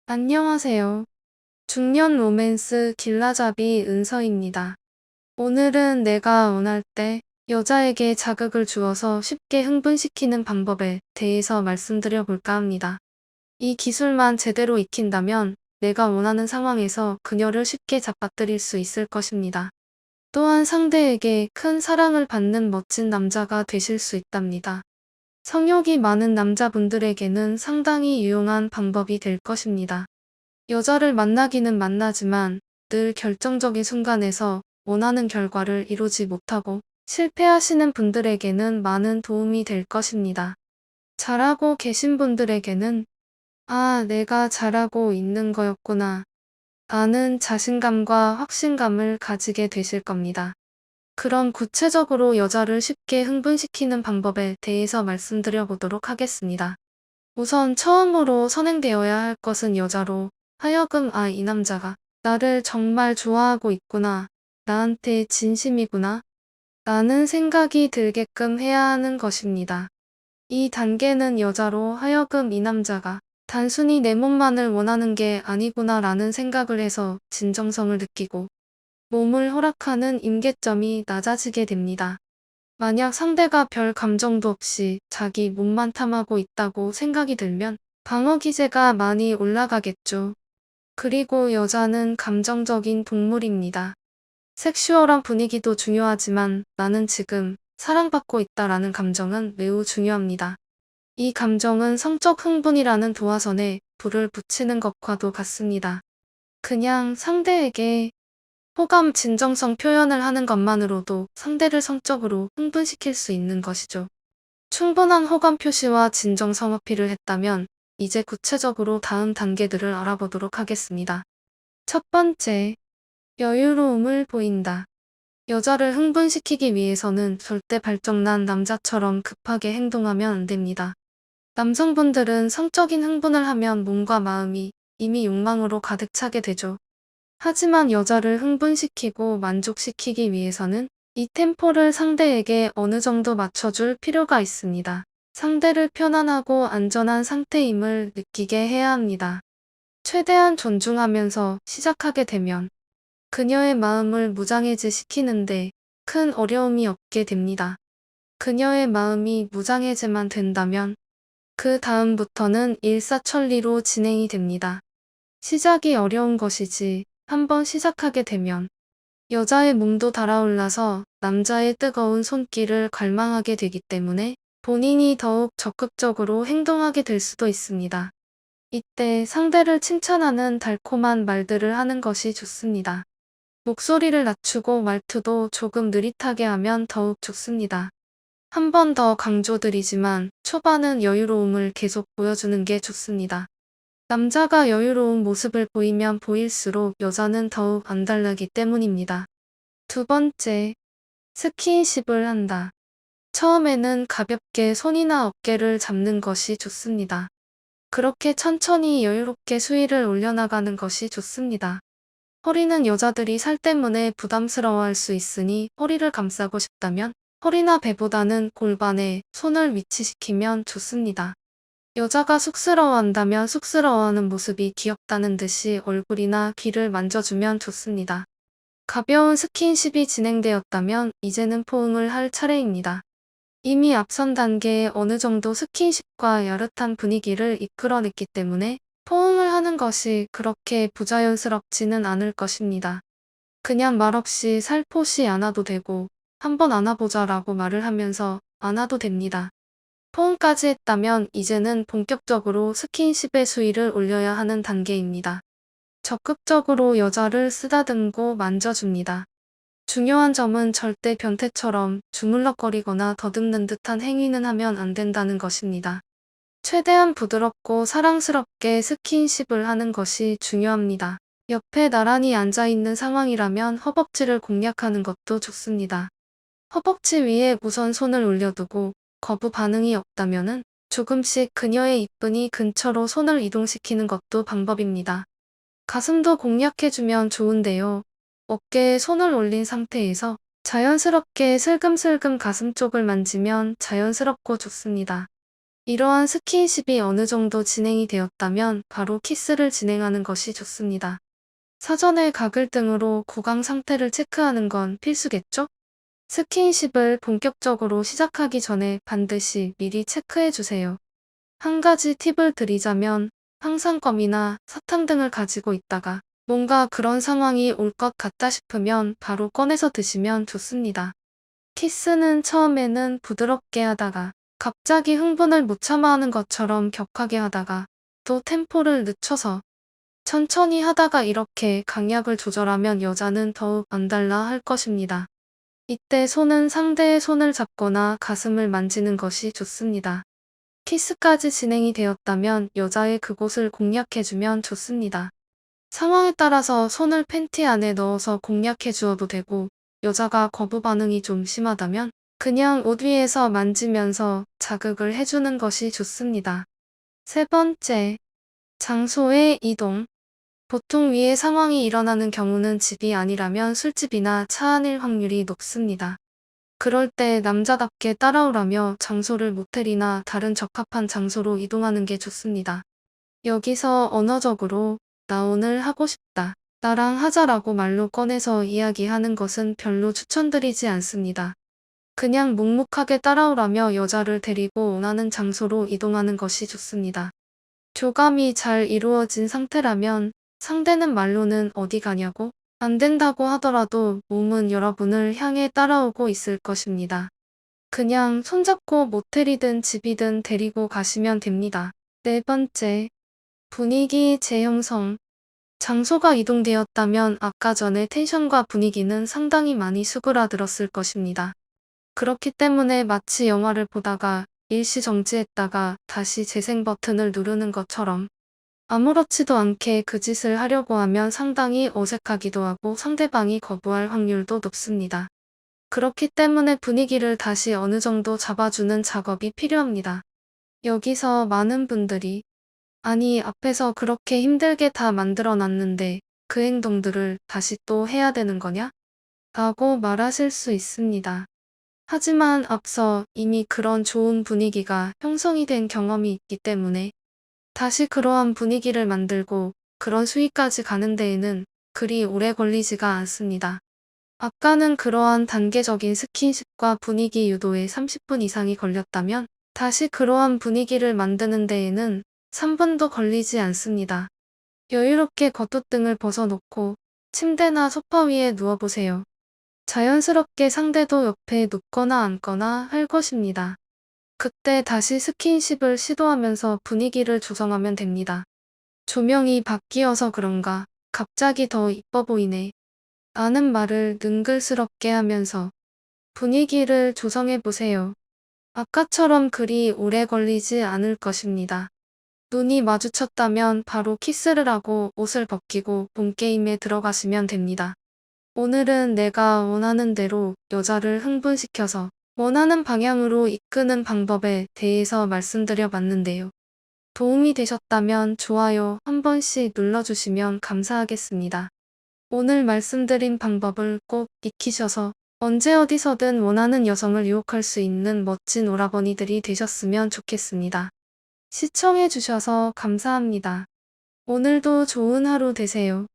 안녕하세요. 중년 로맨스 길라잡이 은서입니다. 오늘은 내가 원할 때 여자에게 자극을 주어서 쉽게 흥분시키는 방법에 대해서 말씀드려 볼까 합니다. 이 기술만 제대로 익힌다면 내가 원하는 상황에서 그녀를 쉽게 잡아들일 수 있을 것입니다. 또한 상대에게 큰 사랑을 받는 멋진 남자가 되실 수 있답니다. 성욕이 많은 남자분들에게는 상당히 유용한 방법이 될 것입니다. 여자를 만나기는 만나지만 늘 결정적인 순간에서 원하는 결과를 이루지 못하고 실패하시는 분들에게는 많은 도움이 될 것입니다. 잘하고 계신 분들에게는 내가 잘하고 있는 거였구나. 라는 자신감과 확신감을 가지게 되실 겁니다. 그럼 구체적으로 여자를 쉽게 흥분시키는 방법에 대해서 말씀드려 보도록 하겠습니다. 우선 처음으로 선행되어야 할 것은 여자로 하여금 이 남자가 나를 정말 좋아하고 있구나. 나한테 진심이구나. 라는 생각이 들게끔 해야 하는 것입니다. 이 단계는 여자로 하여금 이 남자가 단순히 내 몸만을 원하는 게 아니구나 라는 생각을 해서 진정성을 느끼고 몸을 허락하는 임계점이 낮아지게 됩니다. 만약 상대가 별 감정도 없이 자기 몸만 탐하고 있다고 생각이 들면 방어 기제가 많이 올라가겠죠. 그리고 여자는 감정적인 동물입니다. 섹슈얼한 분위기도 중요하지만 나는 지금 사랑받고 있다라는 감정은 매우 중요합니다. 이 감정은 성적 흥분이라는 도화선에 불을 붙이는 것과도 같습니다. 그냥 상대에게 호감 진정성 표현을 하는 것만으로도 상대를 성적으로 흥분시킬 수 있는 것이죠. 충분한 호감 표시와 진정성 어필을 했다면 이제 구체적으로 다음 단계들을 알아보도록 하겠습니다. 첫 번째, 여유로움을 보인다. 여자를 흥분시키기 위해서는 절대 발정난 남자처럼 급하게 행동하면 안 됩니다. 남성분들은 성적인 흥분을 하면 몸과 마음이 이미 욕망으로 가득 차게 되죠. 하지만 여자를 흥분시키고 만족시키기 위해서는 이 템포를 상대에게 어느 정도 맞춰줄 필요가 있습니다. 상대를 편안하고 안전한 상태임을 느끼게 해야 합니다. 최대한 존중하면서 시작하게 되면 그녀의 마음을 무장해제시키는데 큰 어려움이 없게 됩니다. 그녀의 마음이 무장해제만 된다면 그 다음부터는 일사천리로 진행이 됩니다. 시작이 어려운 것이지 한번 시작하게 되면 여자의 몸도 달아올라서 남자의 뜨거운 손길을 갈망하게 되기 때문에 본인이 더욱 적극적으로 행동하게 될 수도 있습니다. 이때 상대를 칭찬하는 달콤한 말들을 하는 것이 좋습니다. 목소리를 낮추고 말투도 조금 느릿하게 하면 더욱 좋습니다. 한 번 더 강조드리지만 초반은 여유로움을 계속 보여주는 게 좋습니다. 남자가 여유로운 모습을 보이면 보일수록 여자는 더욱 안달나기 때문입니다. 두 번째, 스킨십을 한다. 처음에는 가볍게 손이나 어깨를 잡는 것이 좋습니다. 그렇게 천천히 여유롭게 수위를 올려나가는 것이 좋습니다. 허리는 여자들이 살 때문에 부담스러워할 수 있으니 허리를 감싸고 싶다면 허리나 배보다는 골반에 손을 위치시키면 좋습니다. 여자가 쑥스러워한다면 쑥스러워하는 모습이 귀엽다는 듯이 얼굴이나 귀를 만져주면 좋습니다. 가벼운 스킨십이 진행되었다면 이제는 포옹을 할 차례입니다. 이미 앞선 단계에 어느 정도 스킨십과 야릇한 분위기를 이끌어냈기 때문에 포옹을 하는 것이 그렇게 부자연스럽지는 않을 것입니다. 그냥 말없이 살포시 안아도 되고 한번 안아보자라고 말을 하면서 안아도 됩니다. 포옹까지 했다면 이제는 본격적으로 스킨십의 수위를 올려야 하는 단계입니다. 적극적으로 여자를 쓰다듬고 만져줍니다. 중요한 점은 절대 변태처럼 주물럭거리거나 더듬는 듯한 행위는 하면 안 된다는 것입니다. 최대한 부드럽고 사랑스럽게 스킨십을 하는 것이 중요합니다. 옆에 나란히 앉아있는 상황이라면 허벅지를 공략하는 것도 좋습니다. 허벅지 위에 우선 손을 올려두고 거부 반응이 없다면은 조금씩 그녀의 이쁜이 근처로 손을 이동시키는 것도 방법입니다. 가슴도 공략해주면 좋은데요. 어깨에 손을 올린 상태에서 자연스럽게 슬금슬금 가슴 쪽을 만지면 자연스럽고 좋습니다. 이러한 스킨십이 어느 정도 진행이 되었다면 바로 키스를 진행하는 것이 좋습니다. 사전에 가글 등으로 구강 상태를 체크하는 건 필수겠죠? 스킨십을 본격적으로 시작하기 전에 반드시 미리 체크해 주세요. 한 가지 팁을 드리자면 항상 껌이나 사탕 등을 가지고 있다가 뭔가 그런 상황이 올 것 같다 싶으면 바로 꺼내서 드시면 좋습니다. 키스는 처음에는 부드럽게 하다가 갑자기 흥분을 못 참아 하는 것처럼 격하게 하다가 또 템포를 늦춰서 천천히 하다가 이렇게 강약을 조절하면 여자는 더욱 안달나 할 것입니다. 이때 손은 상대의 손을 잡거나 가슴을 만지는 것이 좋습니다. 키스까지 진행이 되었다면 여자의 그곳을 공략해주면 좋습니다. 상황에 따라서 손을 팬티 안에 넣어서 공략해 주어도 되고 여자가 거부 반응이 좀 심하다면 그냥 옷 위에서 만지면서 자극을 해주는 것이 좋습니다. 세 번째, 장소의 이동. 보통 위의 상황이 일어나는 경우는 집이 아니라면 술집이나 차 안일 확률이 높습니다. 그럴 때 남자답게 따라오라며 장소를 모텔이나 다른 적합한 장소로 이동하는 게 좋습니다. 여기서 언어적으로 나 오늘 하고 싶다. 나랑 하자라고 말로 꺼내서 이야기하는 것은 별로 추천드리지 않습니다. 그냥 묵묵하게 따라오라며 여자를 데리고 원하는 장소로 이동하는 것이 좋습니다. 교감이 잘 이루어진 상태라면 상대는 말로는 어디 가냐고 안 된다고 하더라도 몸은 여러분을 향해 따라오고 있을 것입니다. 그냥 손잡고 모텔이든 집이든 데리고 가시면 됩니다. 네 번째, 분위기 재형성. 장소가 이동되었다면 아까 전에 텐션과 분위기는 상당히 많이 수그라들었을 것입니다. 그렇기 때문에 마치 영화를 보다가 일시 정지했다가 다시 재생 버튼을 누르는 것처럼 아무렇지도 않게 그 짓을 하려고 하면 상당히 어색하기도 하고 상대방이 거부할 확률도 높습니다. 그렇기 때문에 분위기를 다시 어느 정도 잡아주는 작업이 필요합니다. 여기서 많은 분들이 아니 앞에서 그렇게 힘들게 다 만들어 놨는데 그 행동들을 다시 또 해야 되는 거냐? 라고 말하실 수 있습니다. 하지만 앞서 이미 그런 좋은 분위기가 형성이 된 경험이 있기 때문에 다시 그러한 분위기를 만들고 그런 수위까지 가는 데에는 그리 오래 걸리지가 않습니다. 아까는 그러한 단계적인 스킨십과 분위기 유도에 30분 이상이 걸렸다면 다시 그러한 분위기를 만드는 데에는 3분도 걸리지 않습니다. 여유롭게 겉옷등을 벗어놓고 침대나 소파 위에 누워보세요. 자연스럽게 상대도 옆에 눕거나 앉거나 할 것입니다. 그때 다시 스킨십을 시도하면서 분위기를 조성하면 됩니다. 조명이 바뀌어서 그런가 갑자기 더 이뻐 보이네. 라는 말을 능글스럽게 하면서 분위기를 조성해보세요. 아까처럼 그리 오래 걸리지 않을 것입니다. 눈이 마주쳤다면 바로 키스를 하고 옷을 벗기고 본게임에 들어가시면 됩니다. 오늘은 내가 원하는 대로 여자를 흥분시켜서 원하는 방향으로 이끄는 방법에 대해서 말씀드려 봤는데요. 도움이 되셨다면 좋아요 한 번씩 눌러주시면 감사하겠습니다. 오늘 말씀드린 방법을 꼭 익히셔서 언제 어디서든 원하는 여성을 유혹할 수 있는 멋진 오라버니들이 되셨으면 좋겠습니다. 시청해주셔서 감사합니다. 오늘도 좋은 하루 되세요.